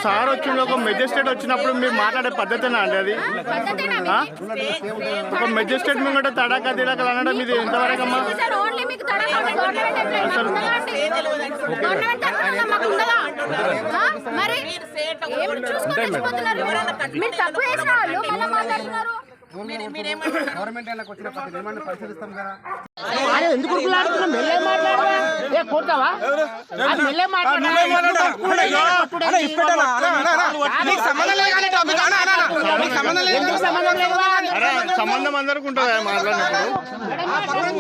Sir వచ్చిన ఒక magistrate వచ్చినప్పుడు మీరు మాట్లాడే పద్ధతేనా అండి అది? ఒక మెజిస్ట్రేట్ ముంగట తడాకా తిడాకలు అనడం ఇది ఎంతవరకు అమ్మా? ఎందుకు కొడతావా? సంబంధం అందరికి ఉంటుందా మాట్లాడినప్పుడు?